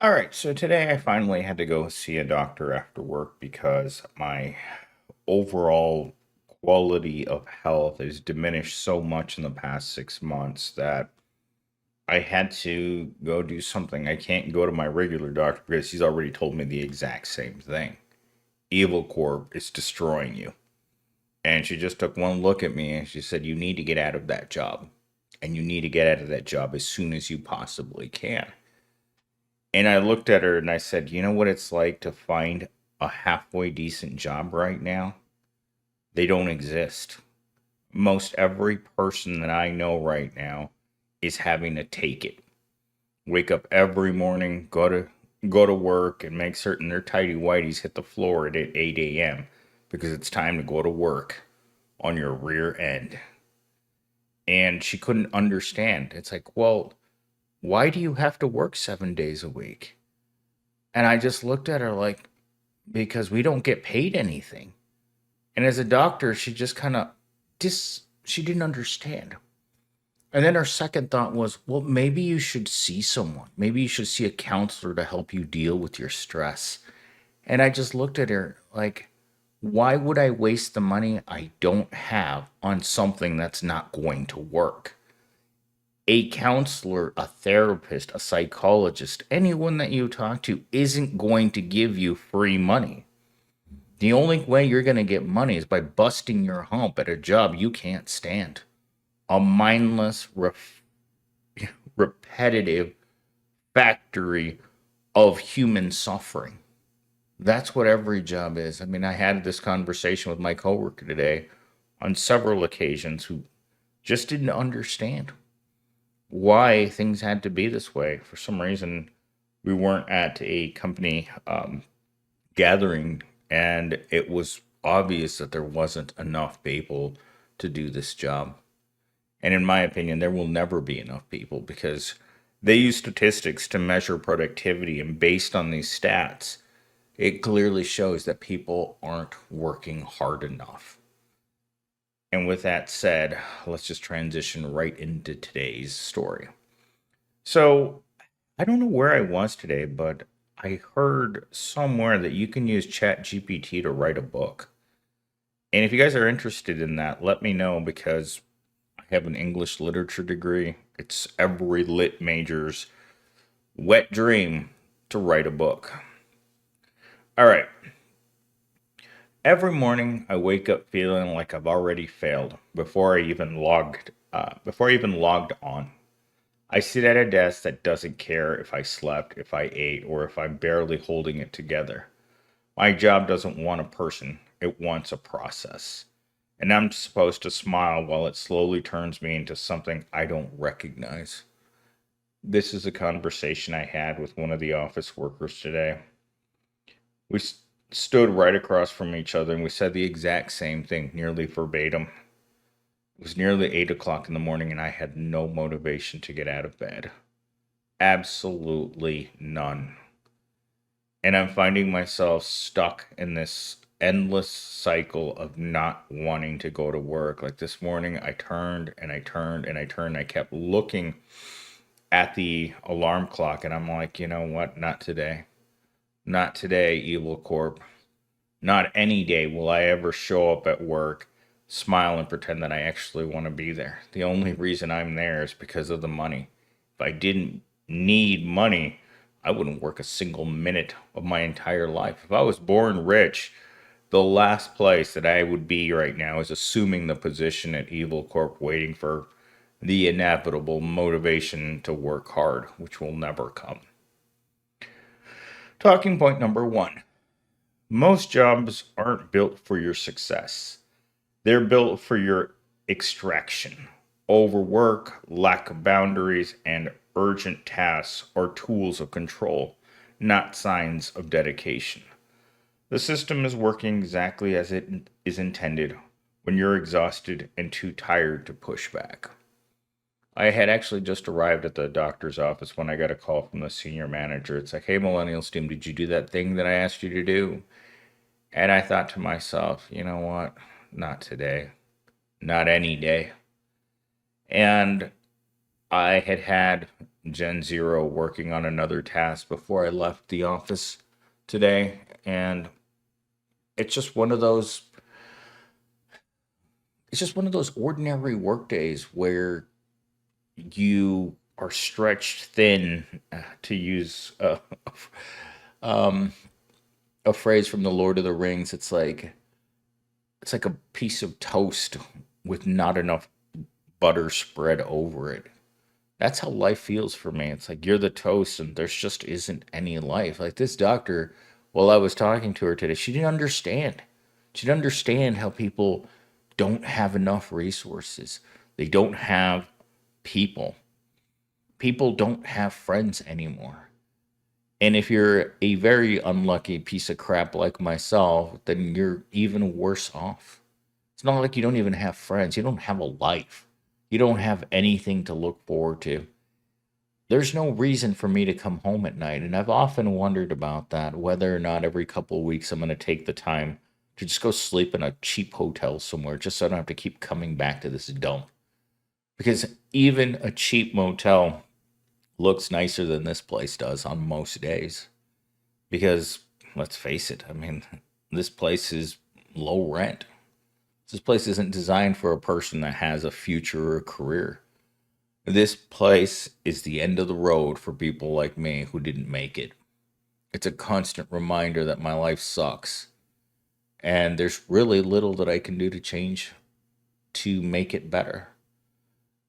All right, so today I finally had to go see a doctor after work because my overall quality of health has diminished so much in the past 6 months that I had to go do something. I can't go to my regular doctor because he's already told me the exact same thing. Evil Corp is destroying you. And she just took one look at me and she said, "You need to get out of that job. And you need to get out of that job as soon as you possibly can." And I looked at her and I said, "You know what it's like to find a halfway decent job right now? They don't exist. Most every person that I know right now is having to take it. Wake up every morning, go to work and make certain their tidy whities hit the floor at 8 a.m. because it's time to go to work on your rear end." And she couldn't understand. It's like, well, why do you have to work 7 days a week? And I just looked at her like, because we don't get paid anything. And as a doctor, she just kind of she didn't understand. And then her second thought was, well, maybe you should see someone. Maybe you should see a counselor to help you deal with your stress. And I just looked at her like, why would I waste the money I don't have on something that's not going to work? A counselor, a therapist, a psychologist, anyone that you talk to isn't going to give you free money. The only way you're going to get money is by busting your hump at a job you can't stand. A mindless, repetitive factory of human suffering. That's what every job is. I mean, I had this conversation with my coworker today on several occasions who just didn't understand why things had to be this way. For some reason, we weren't at a company gathering, and it was obvious that there wasn't enough people to do this job. And in my opinion, there will never be enough people because they use statistics to measure productivity, and based on these stats, it clearly shows that people aren't working hard enough. And with that said, let's just transition right into today's story. So, I don't know where I was today, but I heard somewhere that you can use ChatGPT to write a book. And if you guys are interested in that, let me know because I have an English literature degree. It's every lit major's wet dream to write a book. All right. Every morning I wake up feeling like I've already failed before I even logged on. I sit at a desk that doesn't care if I slept, if I ate, or if I'm barely holding it together. My job doesn't want a person, it wants a process. And I'm supposed to smile while it slowly turns me into something I don't recognize. This is a conversation I had with one of the office workers today. We stood right across from each other and we said the exact same thing, nearly verbatim. It was nearly 8 o'clock in the morning and I had no motivation to get out of bed. Absolutely none. And I'm finding myself stuck in this endless cycle of not wanting to go to work. Like this morning, I turned and I turned and I turned. I kept looking at the alarm clock and I'm like, you know what? Not today. Not today, Evil Corp. Not any day will I ever show up at work, smile, and pretend that I actually want to be there. The only reason I'm there is because of the money. If I didn't need money, I wouldn't work a single minute of my entire life. If I was born rich, the last place that I would be right now is assuming the position at Evil Corp, waiting for the inevitable motivation to work hard, which will never come. Talking point number one: most jobs aren't built for your success. They're built for your extraction. Overwork, lack of boundaries, and urgent tasks are tools of control, not signs of dedication. The system is working exactly as it is intended when you're exhausted and too tired to push back. I had actually just arrived at the doctor's office when I got a call from the senior manager. It's like, "Hey, Millennials team, did you do that thing that I asked you to do?" And I thought to myself, you know what? Not today. Not any day. And I had Gen Zero working on another task before I left the office today, and it's just one of those it's just one of those ordinary work days where you are stretched thin, to use um, a phrase from the Lord of the Rings. It's like a piece of toast with not enough butter spread over it. That's how life feels for me. It's like you're the toast and there's just isn't any life. Like this doctor, while I was talking to her today, she didn't understand. She didn't understand how people don't have enough resources. They don't have people. People don't have friends anymore. And if you're a very unlucky piece of crap like myself, then you're even worse off. It's not like you don't even have friends. You don't have a life. You don't have anything to look forward to. There's no reason for me to come home at night. And I've often wondered about that, whether or not every couple of weeks I'm going to take the time to just go sleep in a cheap hotel somewhere just so I don't have to keep coming back to this dump. Because even a cheap motel looks nicer than this place does on most days. Because let's face it, I mean, this place is low rent. This place isn't designed for a person that has a future or a career. This place is the end of the road for people like me who didn't make it. It's a constant reminder that my life sucks. And there's really little that I can do to change to make it better.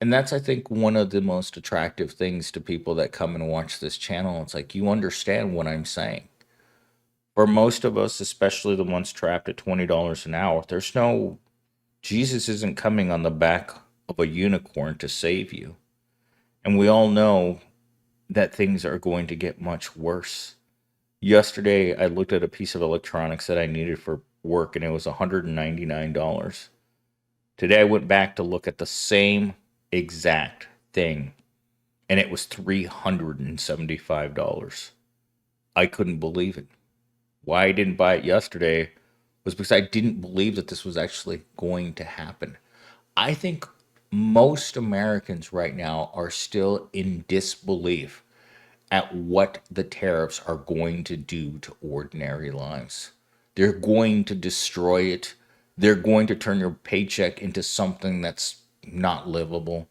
And that's, I think, one of the most attractive things to people that come and watch this channel. It's like you understand what I'm saying. For most of us, especially the ones trapped at $20 an hour, there's no, Jesus isn't coming on the back of a unicorn to save you. And we all know that things are going to get much worse. Yesterday, I looked at a piece of electronics that I needed for work and it was $199. Today, I went back to look at the same exact thing and it was $375. I couldn't believe it. Why I didn't buy it yesterday was because I didn't believe that this was actually going to happen. I think most Americans right now are still in disbelief at what the tariffs are going to do to ordinary lives. They're going to destroy it. They're going to turn your paycheck into something that's not livable.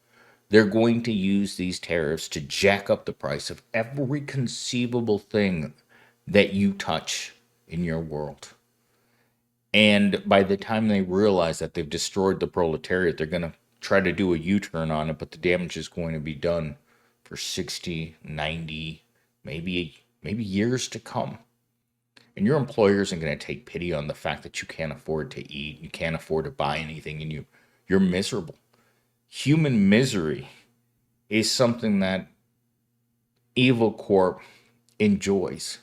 They're going to use these tariffs to jack up the price of every conceivable thing that you touch in your world. And by the time they realize that they've destroyed the proletariat, they're going to try to do a U-turn on it, but the damage is going to be done for 60, 90, maybe years to come. And your employer isn't going to take pity on the fact that you can't afford to eat, you can't afford to buy anything, and you're miserable. Human misery is something that Evil Corp enjoys.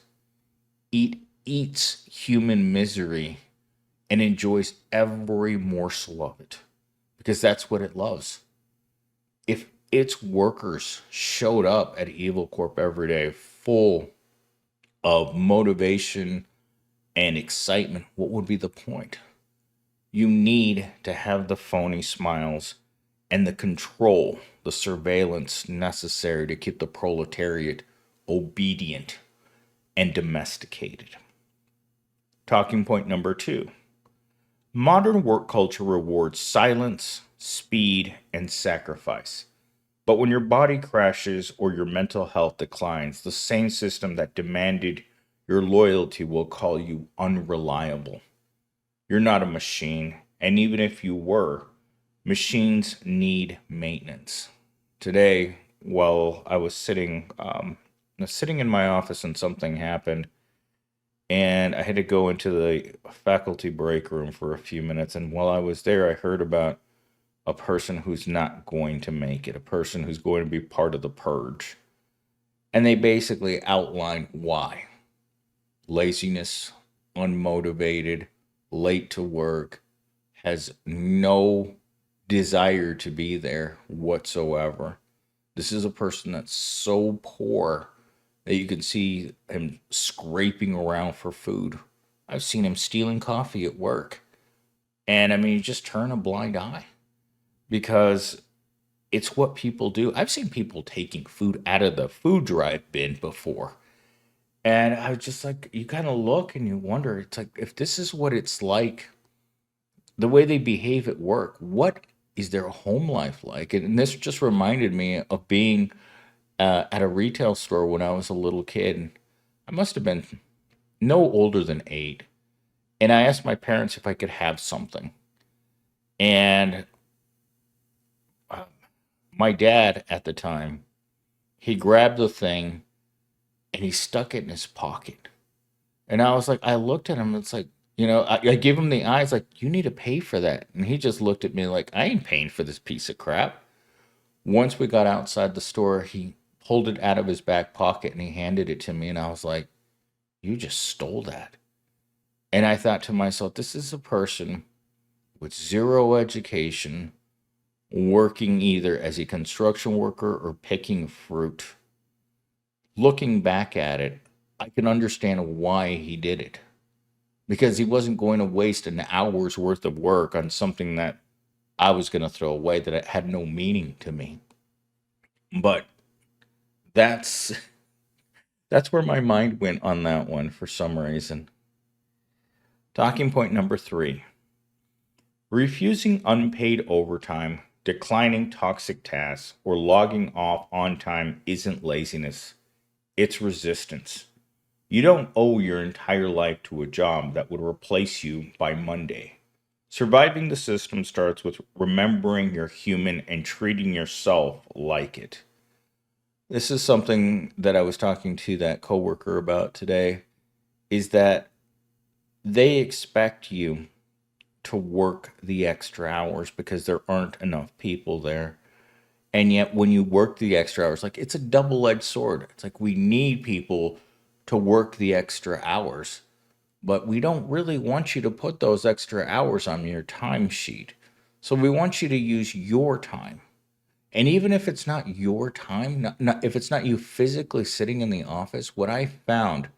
It eats human misery and enjoys every morsel of it because that's what it loves. If its workers showed up at Evil Corp every day full of motivation and excitement, what would be the point? You need to have the phony smiles and the control, the surveillance necessary to keep the proletariat obedient and domesticated. Talking point number 2. Modern work culture rewards silence, speed, and sacrifice. But when your body crashes or your mental health declines, the same system that demanded your loyalty will call you unreliable. You're not a machine, and even if you were, machines need maintenance. Today, while I was sitting in my office and something happened, and I had to go into the faculty break room for a few minutes. And while I was there, I heard about a person who's not going to make it, a person who's going to be part of the purge. And they basically outlined why: laziness, unmotivated, late to work, has no desire to be there whatsoever. This is a person that's so poor that you can see him scraping around for food. I've seen him stealing coffee at work. And I mean, you just turn a blind eye because it's what people do. I've seen people taking food out of the food drive bin before. And I was just like, you kind of look and you wonder, it's like, if this is what it's like, the way they behave at work, what is their home life like? And this just reminded me of being at a retail store when I was a little kid. I must have been no older than 8. And I asked my parents if I could have something. And uh, my dad at the time, he grabbed the thing and he stuck it in his pocket. And I was like, I looked at him, it's like, I give him the eyes like, you need to pay for that. And he just looked at me like, I ain't paying for this piece of crap. Once we got outside the store, he pulled it out of his back pocket and he handed it to me. And I was like, you just stole that. And I thought to myself, this is a person with zero education working either as a construction worker or picking fruit. Looking back at it, I can understand why he did it because he wasn't going to waste an hour's worth of work on something that I was going to throw away that it had no meaning to me. But that's that's where my mind went on that one for some reason. Talking point number 3. Refusing unpaid overtime, declining toxic tasks, or logging off on time isn't laziness. It's resistance. You don't owe your entire life to a job that would replace you by Monday. Surviving the system starts with remembering you're human and treating yourself like it. This is something that I was talking to that coworker about today, is that they expect you to work the extra hours because there aren't enough people there. And yet when you work the extra hours, like it's a double-edged sword. It's like we need people to work the extra hours, but we don't really want you to put those extra hours on your timesheet. So we want you to use your time. And even if it's not your time, if it's not you physically sitting in the office, what I found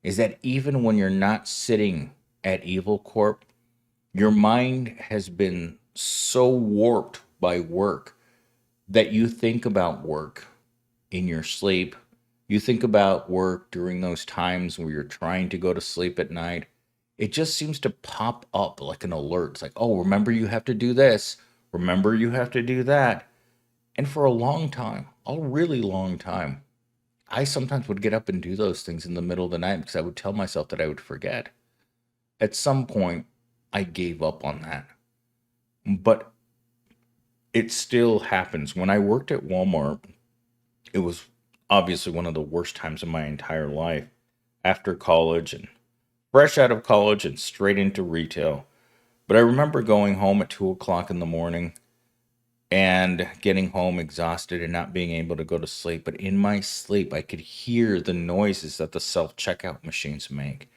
is that even when you're not sitting at Evil Corp, your mind has been so warped by work that you think about work in your sleep. You think about work during those times where you're trying to go to sleep at night. It just seems to pop up like an alert. It's like, oh, remember you have to do this. Remember you have to do that. And for a long time, a really long time, I sometimes would get up and do those things in the middle of the night because I would tell myself that I would forget. At some point, I gave up on that. But it still happens. When I worked at Walmart, it was obviously one of the worst times of my entire life. After college and fresh out of college and straight into retail. But I remember going home at 2 o'clock in the morning and getting home exhausted and not being able to go to sleep. But in my sleep, I could hear the noises that the self checkout machines make.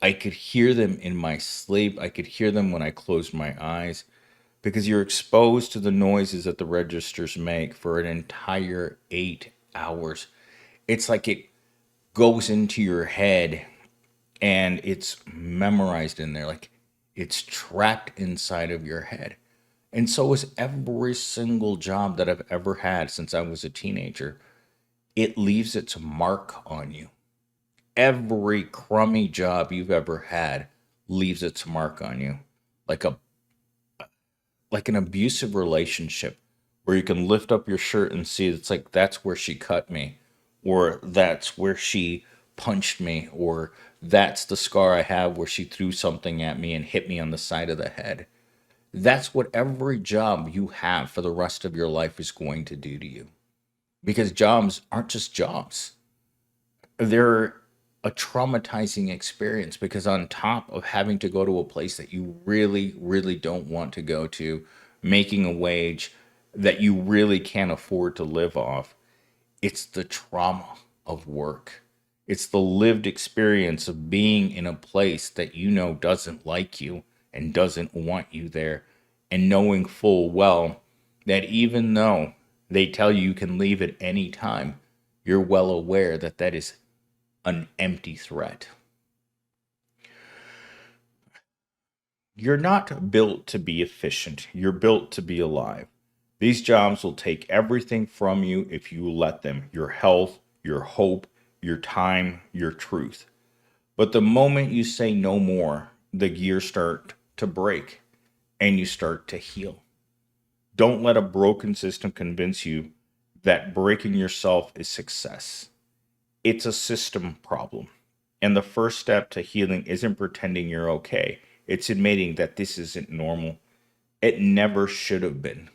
I could hear them in my sleep. I could hear them when I closed my eyes because you're exposed to the noises that the registers make for an entire 8 hours. It's like it goes into your head and it's memorized in there. Like it's trapped inside of your head. And so is every single job that I've ever had since I was a teenager. It leaves its mark on you. Every crummy job you've ever had leaves its mark on you. Like a like an abusive relationship where you can lift up your shirt and see it's like that's where she cut me or that's where she punched me or that's the scar I have where she threw something at me and hit me on the side of the head. That's what every job you have for the rest of your life is going to do to you. Because jobs aren't just jobs. They're a traumatizing experience because on top of having to go to a place that you really, really don't want to go to, making a wage that you really can't afford to live off, it's the trauma of work. It's the lived experience of being in a place that you know doesn't like you and doesn't want you there, and knowing full well that even though they tell you you can leave at any time, you're well aware that that is an empty threat. You're not built to be efficient. You're built to be alive. These jobs will take everything from you if you let them: your health, your hope, your time, your truth. But the moment you say no more, the gears start to break and you start to heal. Don't let a broken system convince you that breaking yourself is success. It's a system problem. And the first step to healing isn't pretending you're okay, it's admitting that this isn't normal. It never should have been.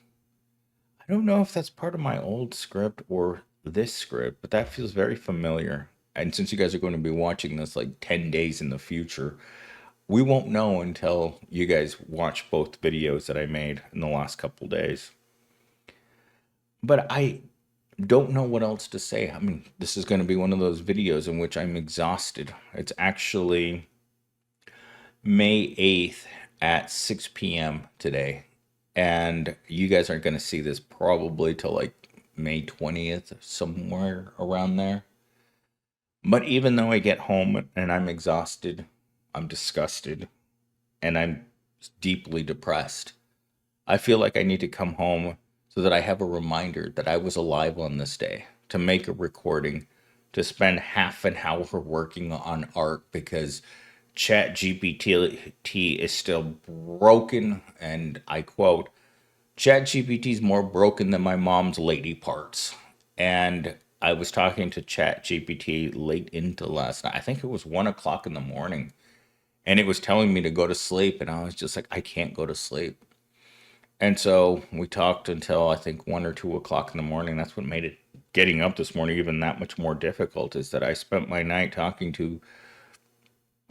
I don't know if that's part of my old script or this script, but that feels very familiar. And since you guys are going to be watching this like 10 days in the future, we won't know until you guys watch both videos that I made in the last couple days. But I don't know what else to say. I mean, this is going to be one of those videos in which I'm exhausted. It's actually May 8th at 6 p.m. today. And you guys aren't going to see this probably till like May 20th, somewhere around there. But even though I get home and I'm exhausted, I'm disgusted, and I'm deeply depressed, I feel like I need to come home so that I have a reminder that I was alive on this day, to make a recording, to spend half an hour working on art because Chat GPT is still broken. And I quote, Chat GPT is more broken than my mom's lady parts. And I was talking to Chat GPT late into last night. I think it was 1 o'clock in the morning. And it was telling me to go to sleep. And I was just like, I can't go to sleep. And so we talked until I think 1 or 2 o'clock in the morning. That's what made it getting up this morning even that much more difficult, is that I spent my night talking to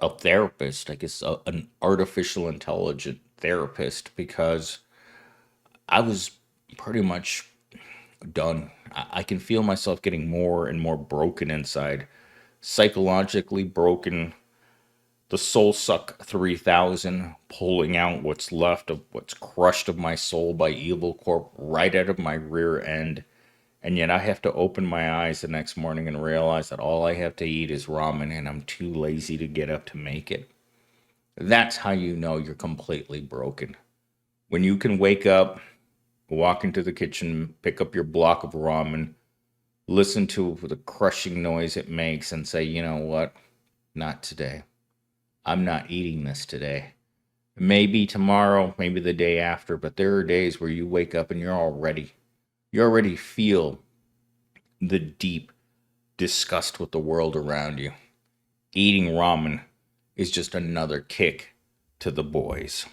a therapist, I guess an artificial intelligent therapist, because I was pretty much done. I can feel myself getting more and more broken inside, psychologically broken. The Soul Suck 3000 pulling out what's left of what's crushed of my soul by Evil Corp right out of my rear end. And yet I have to open my eyes the next morning and realize that all I have to eat is ramen and I'm too lazy to get up to make it. That's how you know you're completely broken. When you can wake up, walk into the kitchen, pick up your block of ramen, listen to the crushing noise it makes, and say, you know what? Not today. I'm not eating this today. Maybe tomorrow, maybe the day after, but there are days where you wake up and you already feel the deep disgust with the world around you. Eating ramen is just another kick to the boys.